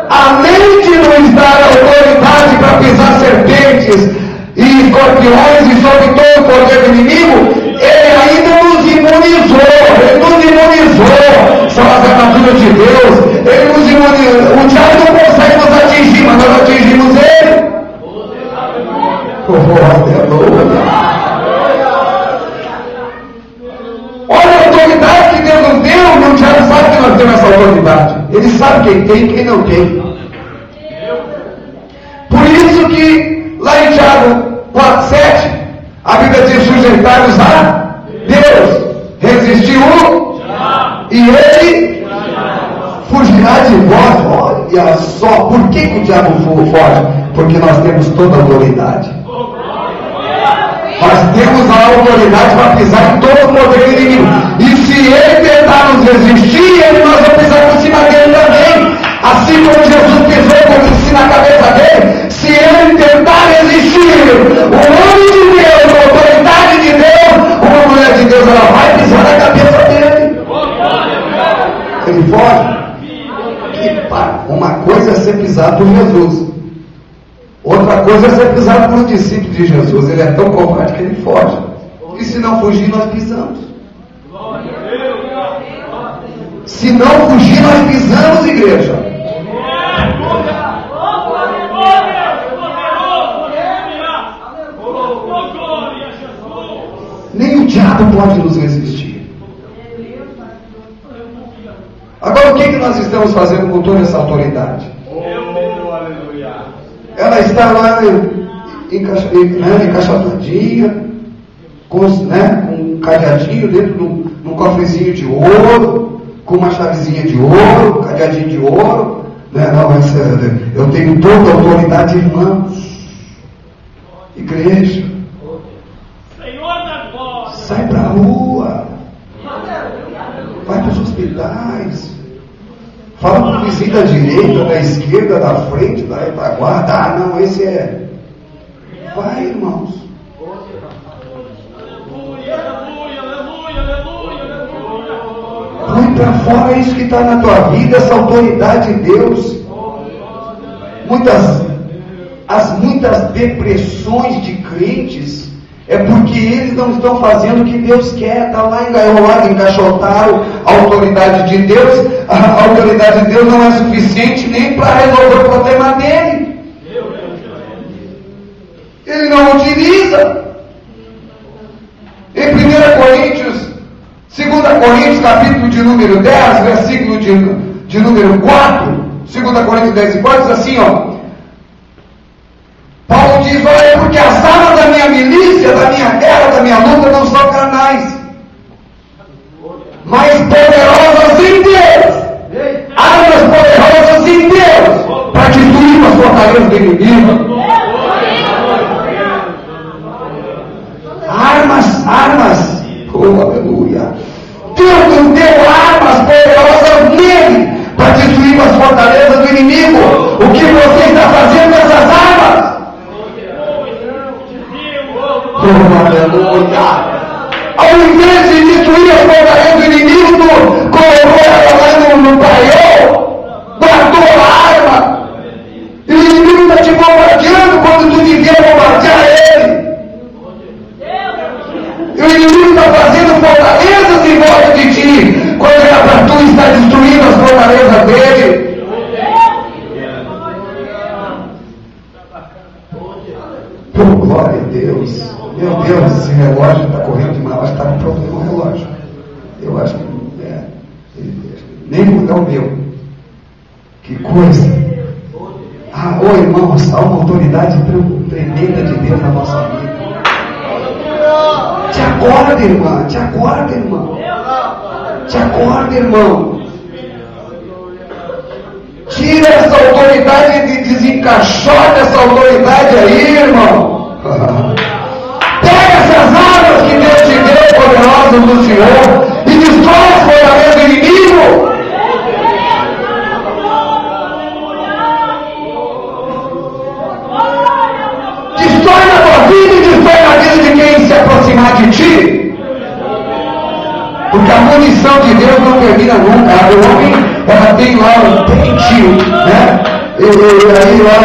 Além de nos dar autoridade para pisar serpentes e escorpiões e sobre todo o poder do inimigo, ele ainda nos imunizou. São as armaduras de Deus. Ele nos imunizou. O diabo não consegue nos atingir, mas nós atingimos ele. Olha a autoridade que Deus nos deu. E o diabo sabe que nós temos essa autoridade. Ele sabe quem tem e quem não tem. Por isso que lá em Tiago 4:7, a Bíblia diz: sujeitai-vos a Deus, resistiu e ele fugirá de vós. Olha só, por que o diabo foge? Porque nós temos toda a autoridade. Nós temos a autoridade para pisar em todo o poder do inimigo. E se ele tentar nos resistir, nós vamos pisar por cima dele também. Assim como Jesus pisou como ensina a cabeça dele, se ele tentar resistir, o homem de Deus, a autoridade de Deus, uma mulher de Deus, ela vai pisar na cabeça dele. Ele foge. Uma coisa é ser pisado por Jesus, outra coisa é ser pisado por um discípulo de Jesus. Ele é tão covarde que ele foge. E se não fugir, nós pisamos. Se não fugir, nós pisamos, igreja. Nem o diabo pode nos resistir. Agora, o que nós estamos fazendo com toda essa autoridade? Ela está lá encaixotadinha, com um cadeadinho dentro de um cofrezinho de ouro, com uma chavezinha de ouro, cadeadinho de ouro. Não, mas eu tenho toda a autoridade, irmãos. Igreja, sai para a rua, vai para os hospitais, fala para o vizinho da direita, da esquerda, da frente, da retaguarda. Ah, não, esse é. Vai, irmãos. Põe para fora isso que está na tua vida, essa autoridade de Deus. Muitas depressões de crentes é porque eles não estão fazendo o que Deus quer. Está lá engaioado, encaixotaram a autoridade de Deus. A autoridade de Deus não é suficiente nem para resolver o problema dele. Ele não utiliza. Em 1 Coríntios, 2 Coríntios, capítulo de número 10, versículo de número 4, 2 Coríntios 10 e 4, diz assim, Paulo diz: olha, porque as armas da minha milícia, da minha guerra, da minha luta não são carnais, mas poderosas em Deus. Armas poderosas em Deus, para destruir as fortalezas do inimigo. Armas, oh aleluia. Deus nos deu armas poderosas nele, para destruir as fortalezas do inimigo. O que você está fazendo com essas armas? Ao invés de destruir as fortalezas do inimigo, colocou ela lá no paiol, guardou a arma, e o inimigo está te bombardeando quando tu devia bombardear ele. E o inimigo está fazendo fortalezas em volta de ti, quando era para tu estar destruindo as fortalezas dele. Por glória a Deus. Meu Deus, esse relógio está correndo demais. Acho que está com problema o relógio. Eu acho que nem é o meu. Que coisa. Irmãos, há uma autoridade tremenda de Deus na nossa vida. Te acorda, irmã. Te acorda, irmão. Te acorda, irmão. Tira essa autoridade e desencaixota essa autoridade aí, irmão. Pega essas armas que Deus te deu, poderosas do Senhor, e destrói as fortalezas do inimigo. Destrói na tua vida e destrói na vida de quem se aproximar de ti. Porque a munição de Deus não termina nunca. O homem, ela tem lá um pente, né? E aí lá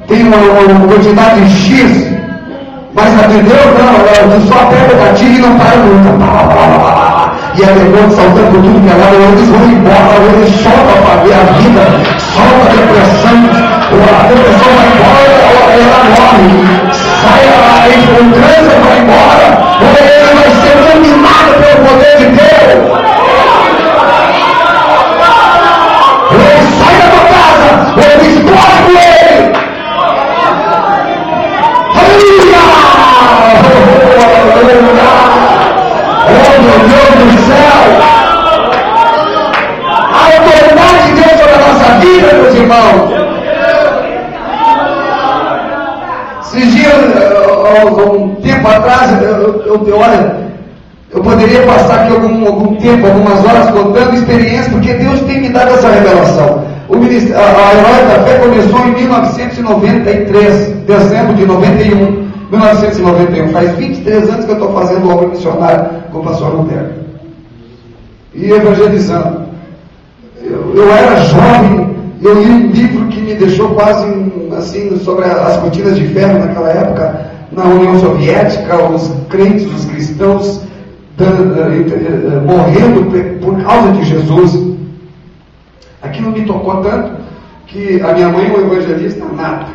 tem uma quantidade X, mas entendeu? Não, só aperta o gatilho e não para nunca. E a demônio saltando por tudo que é lado, eles vão embora, eles soltam para ver a vida, solta a depressão, a depressão vai embora, ela morre, sai lá, o câncer vai embora, ele vai ser dominado pelo poder de Deus. Ele sai da tua casa, ele explode com ele. Oh meu Deus do céu! A autoridade de Deus sobre a nossa vida, meus irmãos. Esses dias, um tempo atrás, eu poderia passar aqui algum tempo, algumas horas contando experiência, porque Deus tem me dado essa revelação. A Herói da Fé começou em 1993, dezembro de 1991, faz 23 anos que eu estou fazendo obra missionária com o pastor Roberto e evangelizando. Eu era jovem, eu li um livro que me deixou quase assim, sobre as cortinas de ferro naquela época, na União Soviética, os crentes, os cristãos morrendo por causa de Jesus. Aquilo me tocou tanto que a minha mãe é uma evangelista nata.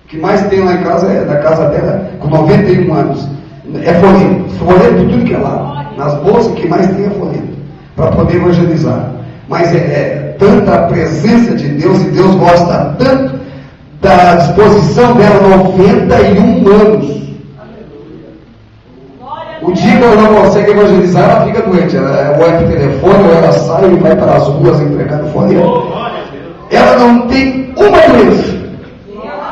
O que mais tem lá em casa é da casa dela, com 91 anos. É folheto tudo que é lá. Nas bolsas, o que mais tem é folheto, para poder evangelizar. Mas é tanta a presença de Deus, e Deus gosta tanto da disposição dela, 91 anos. O dia que ela não consegue evangelizar, ela fica doente. Ela olha para o telefone, ou ela sai e vai para as ruas entregando folheto. Ela não tem uma doença.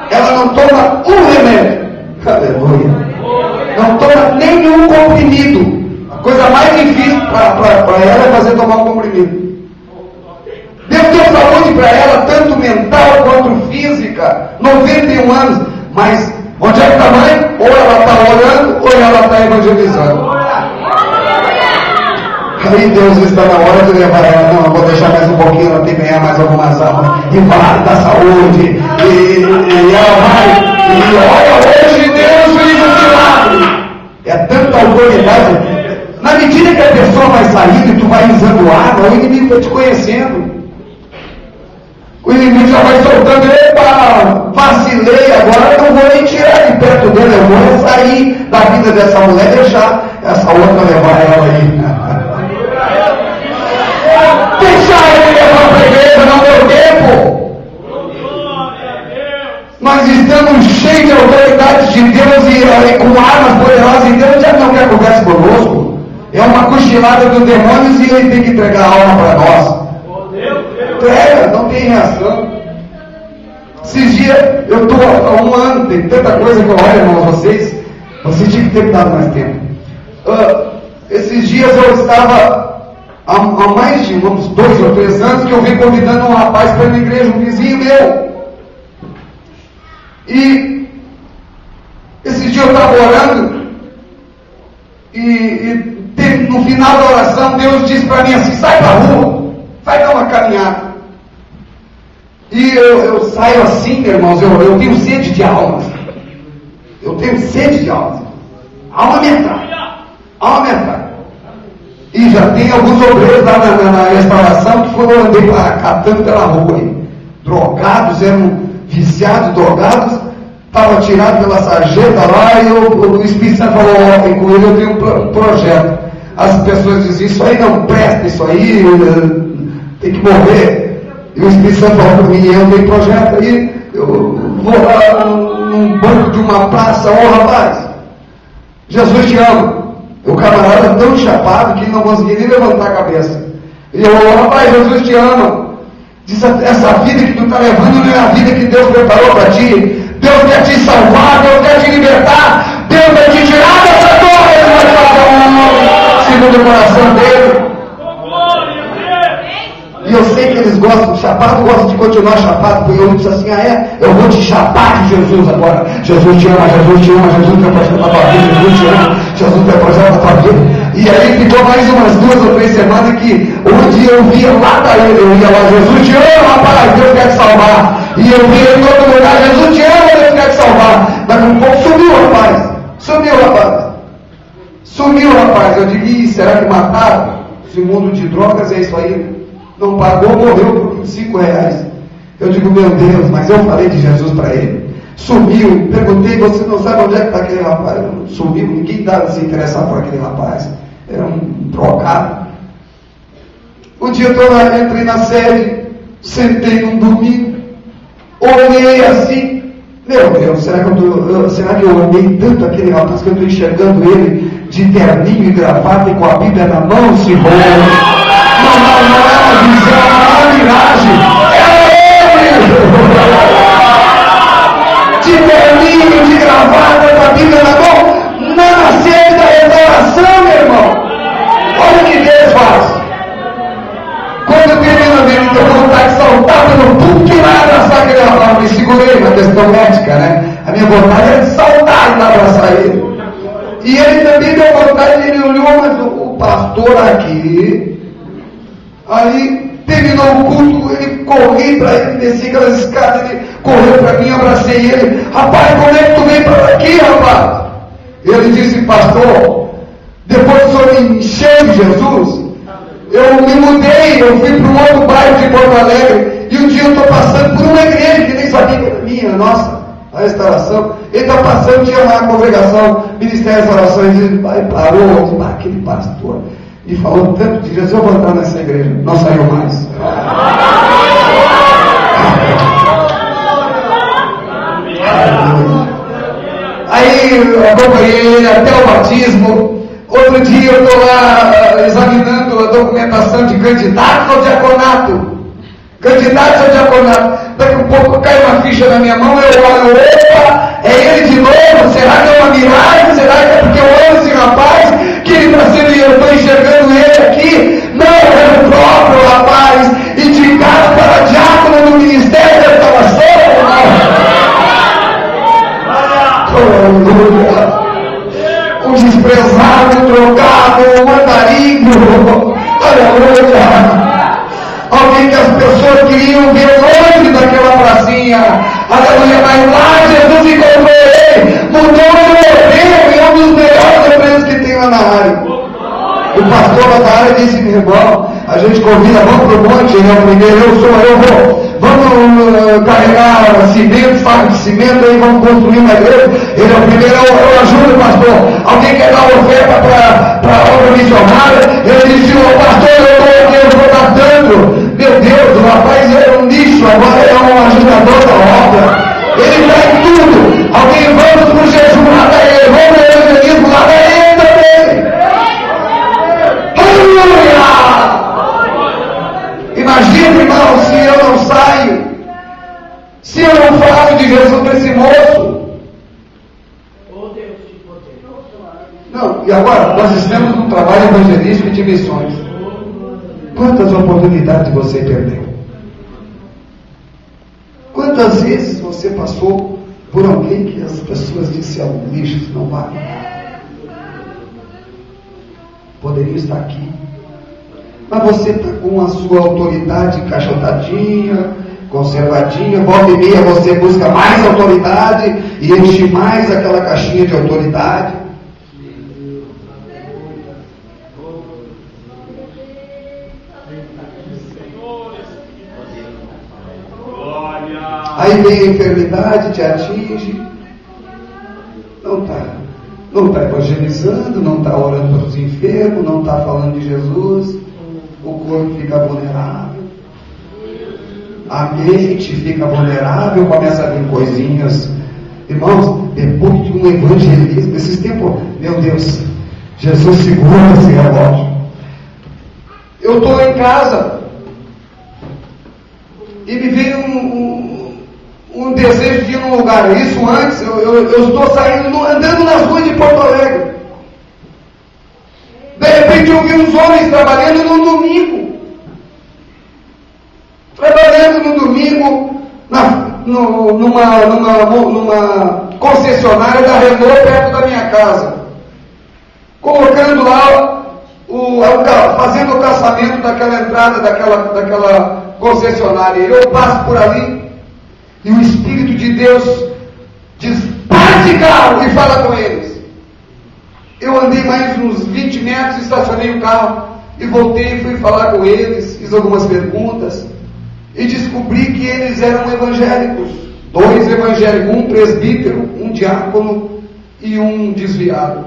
Ela não toma um remédio. Aleluia. Não toma nenhum comprimido. A coisa mais difícil para ela é fazer tomar um comprimido. Deus deu saúde para ela, tanto mental quanto física. 91 anos. Mas onde é que está a mãe? Ou ela está orando, ou ela está evangelizando. Aí Deus está na hora de levar ela. Não, eu vou deixar mais um pouquinho, ela tem que ganhar mais algumas almas. E vai dar saúde. E ela vai. E olha, hoje Deus fez um milagre. É tanta autoridade. Na medida que a pessoa vai saindo e tu vai usando água, o inimigo vai te conhecendo. O inimigo já vai soltando. Epa, vacilei, agora eu não vou nem tirar de perto dele, eu vou sair da vida dessa mulher e deixar essa outra levar ela aí. Deixar ele levar para a igreja, não deu tempo. Nós estamos cheios de autoridade de Deus e com armas poderosas, e Deus já não quer conversa conosco. É uma cochilada dos demônios e ele tem que entregar a alma para nós. Entrega, não tem reação. Esses dias, eu estou há um ano, tem tanta coisa que eu olho, irmãos, vocês tinham que ter dado mais tempo. Esses dias eu estava, há mais de uns 2 ou 3 anos, que eu vim convidando um rapaz para ir na igreja, um vizinho meu. E esse dia eu estava orando, e no final da oração, Deus disse para mim assim: sai para a rua, vai dar uma caminhada. E eu saio assim, irmãos, eu tenho sede de almas. Eu tenho sede de almas. Alma me atrai. E já tem alguns obreiros lá na restauração que foram andei catando pela rua aí. Drogados, eram viciados, drogados, estavam tirados pela sarjeta lá, e o Espírito Santo falou: ó, com ele eu tenho um projeto. As pessoas dizem: isso aí não presta, isso aí tem que morrer. E o Espírito Santo falou para mim: eu tenho projeto aí, eu vou lá num banco de uma praça. Ô rapaz, Jesus te ama. O camarada tão chapado que não conseguia nem levantar a cabeça. E eu: rapaz, Jesus te ama. Diz: essa vida que tu está levando não é a vida que Deus preparou para ti. Deus quer te salvar, Deus quer te libertar, Deus vai te tirar dessa dor. Ele vai fazer segundo o coração dele. E eu sei que eles gostam, chapado gosta de continuar chapado, porque eu disse assim: eu vou te chapar de Jesus agora. Jesus te ama, Jesus te ama, Jesus tem projeto na tua vida, Jesus te ama, Jesus tem projeto na tua vida. E aí ficou mais umas 2 ou 3 semanas que onde eu via lá da ele, eu ia lá, Jesus te ama, rapaz, Deus quer te salvar. E eu via em todo lugar, Jesus te ama, Deus quer te salvar. Daqui um pouco sumiu o rapaz. Sumiu o rapaz. Eu digo, ih, será que mataram? Esse mundo de drogas é isso aí. Não pagou, morreu por R$25. Eu digo, meu Deus, mas eu falei de Jesus para ele. Sumiu, perguntei, você não sabe onde é que está aquele rapaz? Sumiu, ninguém dava se interessar por aquele rapaz. Era um trocado. Um dia eu lá, entrei na sede, sentei num domingo, olhei assim, meu Deus, será que eu olhei tanto aquele rapaz que eu estou enxergando ele de terninho e gravata e com a Bíblia na mão, se rola? Não é uma visão, é uma miragem. É ele! De terninho, de gravata, com a Bíblia na mão, na sede da restauração, meu irmão. Olha o que Deus faz. Quando eu termino dele, eu tenho vontade de saltar pelo púlpito e lá abraçar aquele rapaz. Me segurei na questão médica, né? A minha vontade era de saltar e lá abraçar ele. E ele também deu vontade, ele olhou, mas o pastor aqui. Aí terminou o culto, ele corri para ele, desci aquelas escadas, ele correu para mim, abracei ele. Rapaz, como é que tu vem para aqui, rapaz? Ele disse, pastor, depois que o senhor me encheu de Jesus, eu me mudei, eu fui para um outro bairro de Porto Alegre, e um dia eu estou passando por uma igreja que nem sabia que era minha, nossa, a restauração. Ele está passando, tinha lá a congregação, Ministério das Orações, e ele parou, aquele pastor, e falou tanto de Jesus, eu vou entrar nessa igreja, não saiu mais. Aí eu acompanhei ele até o batismo. Outro dia eu estou lá examinando a documentação de candidato ao diaconato. Daqui a pouco cai uma ficha na minha mão, eu olho, opa, é ele de novo, será que é uma miragem? Será que é porque eu amo esse rapaz, que ele está sendo, eu estou enxergando ele aqui? Não, é o próprio rapaz, indicado para diácono no Ministério da Restauração, o desprezado, o trocado, o andarilho, aleluia. Alguém que as pessoas queriam ver longe daquela pracinha, aleluia, mas lá Jesus encontrou ele, mudou o modelo e é um dos melhores empresas que tem lá na área. O pastor lá da área disse, meu irmão, a gente convida, vamos para o monte, vamos carregar cimento, saco de cimento, aí vamos construir uma igreja. Ele é o primeiro, eu ajudo, pastor. Alguém quer dar oferta para a obra missionária? Ele disse, pastor, eu vou dar tanto. Meu Deus, o rapaz era um lixo, agora é um ajudador da obra. Ele está em tudo. Alguém, vamos para o jejum, lá da ele, vamos para o evangelismo, lá da ele também. Aleluia! Imagina, irmão, se eu não saio, se eu não falo de Jesus para esse moço. Não, e agora, nós estamos num trabalho evangelístico de missões. Quantas oportunidades você perdeu? Quantas vezes você passou por alguém que as pessoas disseram, lixo, não vale nada? Poderia estar aqui. Mas você está com a sua autoridade encaixotadinha, conservadinha, volta e meia você busca mais autoridade e enche mais aquela caixinha de autoridade. Aí vem a enfermidade, te atinge, não está evangelizando, não está orando pelos enfermos, não está falando de Jesus, o corpo fica vulnerável, a mente fica vulnerável, começa a vir coisinhas. Irmãos, depois de um evangelismo, esses tempos, meu Deus, Jesus segura esse relógio. Eu estou em casa e me veio um desejo de ir num lugar. Isso antes, eu estou saindo, andando nas ruas de Porto Alegre. De repente eu vi uns homens trabalhando no domingo. Numa concessionária da Renault perto da minha casa. Colocando lá fazendo o calçamento daquela entrada, daquela concessionária. Eu passo por ali e o Espírito de Deus diz: para de carro, e fala com eles. Eu andei mais uns 20 metros, estacionei o carro e voltei, fui falar com eles, fiz algumas perguntas e descobri que eles eram evangélicos. 2 evangélicos, um presbítero, um diácono e um desviado.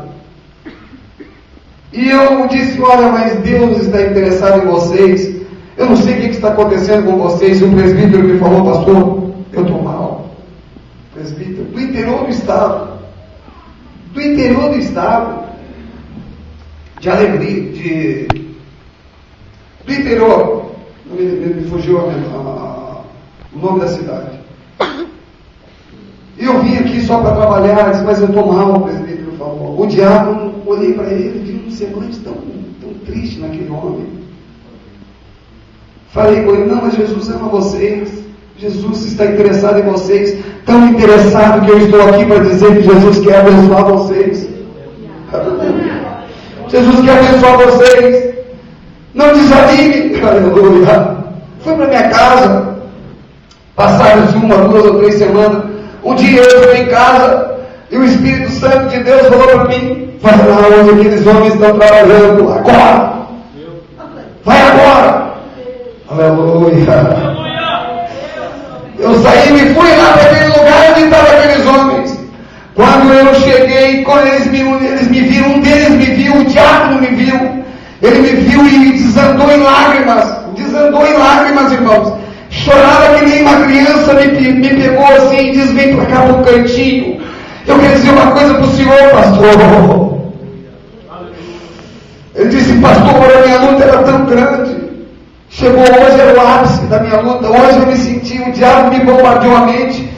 E eu disse: olha, mas Deus está interessado em vocês. Eu não sei o que está acontecendo com vocês. E o presbítero me falou: pastor, eu estou mal. Presbítero do interior do estado. Do interior do estado. De Alegria, do interior. Me fugiu o nome da cidade. E eu vim aqui só para trabalhar. Disse: mas eu estou mal, o presbítero falou. O diácono, olhei para ele e vi um semblante tão triste naquele homem. Falei com ele: não, mas Jesus ama vocês. Jesus está interessado em vocês. Tão interessado que eu estou aqui para dizer que Jesus quer abençoar vocês. Jesus quer abençoar vocês. Não desanime. Aleluia. Fui para minha casa. Passaram-se 1, 2 ou 3 semanas. Um dia eu estou em casa e o Espírito Santo de Deus falou para mim: vai lá onde aqueles homens estão trabalhando. Agora. Vai agora. Aleluia. Eu saí e fui lá para aquele lugar onde estavam aqueles homens. Quando eu cheguei, quando eles me viram, um deles me viu, o diácono me viu. Ele me viu e desandou em lágrimas, irmãos. Chorava que nem uma criança, me pegou assim e disse: vem para cá para o cantinho. Eu quero dizer uma coisa para o senhor, pastor. Ele disse: pastor, a minha luta era tão grande. Chegou hoje, era o ápice da minha luta. Hoje eu me senti, o diabo me bombardeou a mente.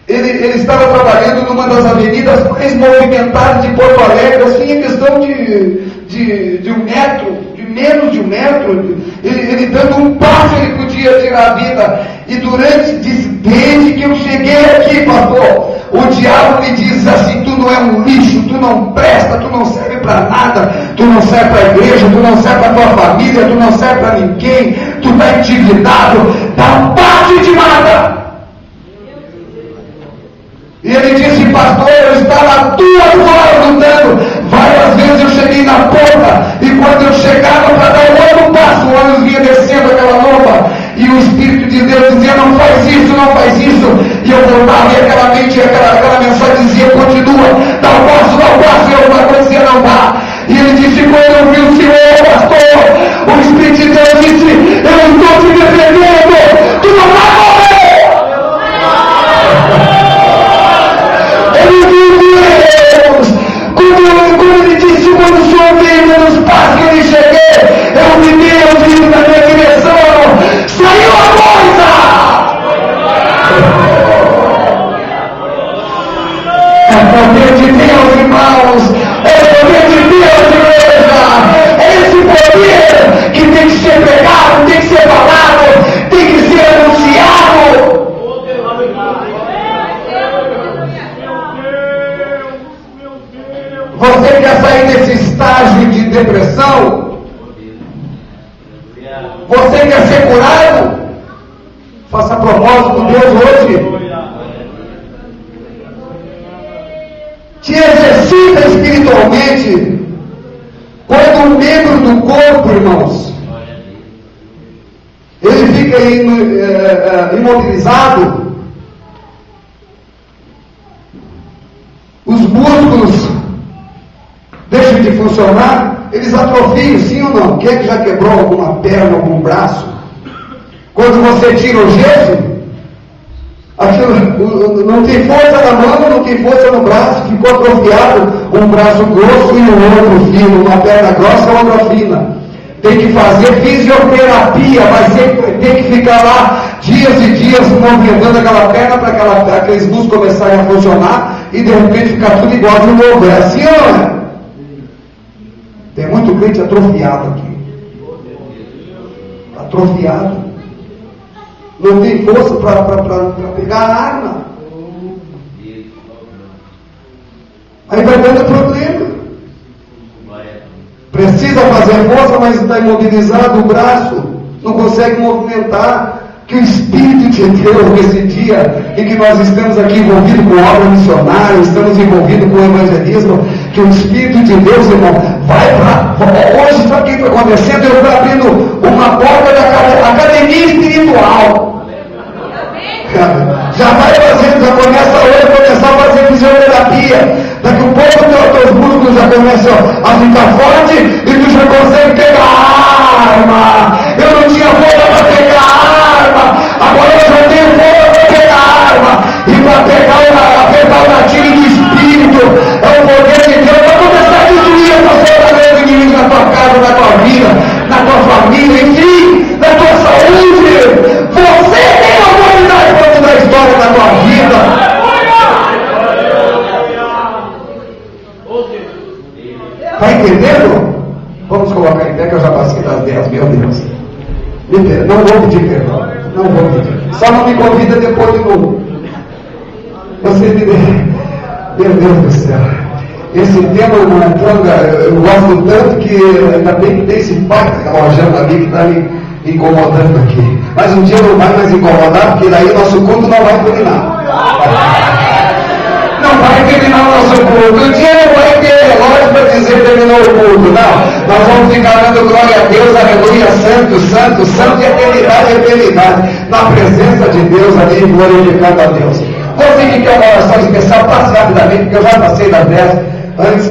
Ele estava trabalhando numa das avenidas mais movimentadas de Porto Alegre, assim, em questão de 1 metro, de menos de 1 metro. Ele dando um passo, ele podia tirar a vida. E desde que eu cheguei aqui, pastor, o diabo me diz assim: tu não é um lixo, tu não presta, tu não serve para nada, tu não serve para a igreja, tu não serve para a tua família, tu não serve para ninguém, tu está endividado, não parte de nada. E ele disse: pastor, eu estava 2 horas lutando. Várias vezes eu cheguei na porta, e quando eu chegava para dar o outro passo, o ônibus vinha descendo aquela lomba, e o Espírito de Deus dizia: não faz isso, não faz isso. E eu voltava, e aquela mente, aquela mensagem dizia: continua, dá o passo, e alguma coisa dizia: não dá. E ele disse: quando eu vi o Senhor, pastor, o Espírito de Deus disse: eu estou te defendendo, tu não vai morrer. Ele viu Deus. Quando ele disse: quando o Senhor veio nos passos que eu lhe cheguei, eu vi Deus vindo na minha direção. Saiu a coisa. É poder de Deus, irmãos. É poder de Deus, igreja. É esse poder que tem que ser pregado, tem que ser falado, tem que ser anunciado. Você quer sair desse estágio de depressão? Você quer ser curado? Faça propósito com Deus hoje. Te exercita espiritualmente. Quando um membro do corpo, irmãos, ele fica imobilizado, os músculos deixam de funcionar, eles atrofiam, sim ou não? Quem é que já quebrou alguma perna, algum braço? Quando você tira o gesso, aquilo, não tem força na mão, não tem força no braço, ficou atrofiado, um braço grosso e o outro fino, uma perna grossa e outra fina. Tem que fazer fisioterapia, tem que ficar lá dias e dias movimentando aquela perna para aqueles músculos começarem a funcionar e de repente ficar tudo igual de novo. É assim ou não é? Tem muito crente atrofiado aqui. Atrofiado. Não tem força para pegar a arma. Aí vai dando problema. Precisa fazer força, mas está imobilizado o braço, não consegue movimentar. Que o Espírito de Deus, nesse dia em que nós estamos aqui envolvidos com obra missionária, estamos envolvidos com evangelismo, que o Espírito de Deus, irmão, vai para... Hoje, sabe o que está acontecendo? Eu estou abrindo uma porta da academia espiritual. Já vai fazendo, já começa hoje, começar a fazer fisioterapia. Daqui a pouco os músculos já começam a ficar fortes e tu já consegue pegar arma. Eu não tinha força para pegar arma, agora eu já tenho força para pegar arma. E para pegar o gatilho do Espírito, é o poder de Deus para começar a destruir essa força do inimigo na tua casa, na tua vida, na tua família, enfim, na tua saúde. Você tem autoridade para mudar a história da tua vida. Está entendendo? Vamos colocar em pé que eu já passei das 10, meu Deus. Não vou pedir perdão. Não vou pedir. Só não me convida depois de novo. Você me dê. Meu Deus do céu. Esse tema, eu gosto tanto que ainda bem que tem esse pai alojando ali que está me incomodando aqui. Mas um dia não vai mais incomodar, porque daí nosso culto não vai terminar. Não vai terminar o nosso culto. Um dia não vai ter relógio para dizer que terminou o culto. Não. Nós vamos ficar dando glória a Deus, aleluia, santo, santo, santo, e eternidade, eternidade. Na presença de Deus ali, glorificando a Deus. Você que quer uma oração especial, passe rapidamente, porque eu já passei das 10. Antes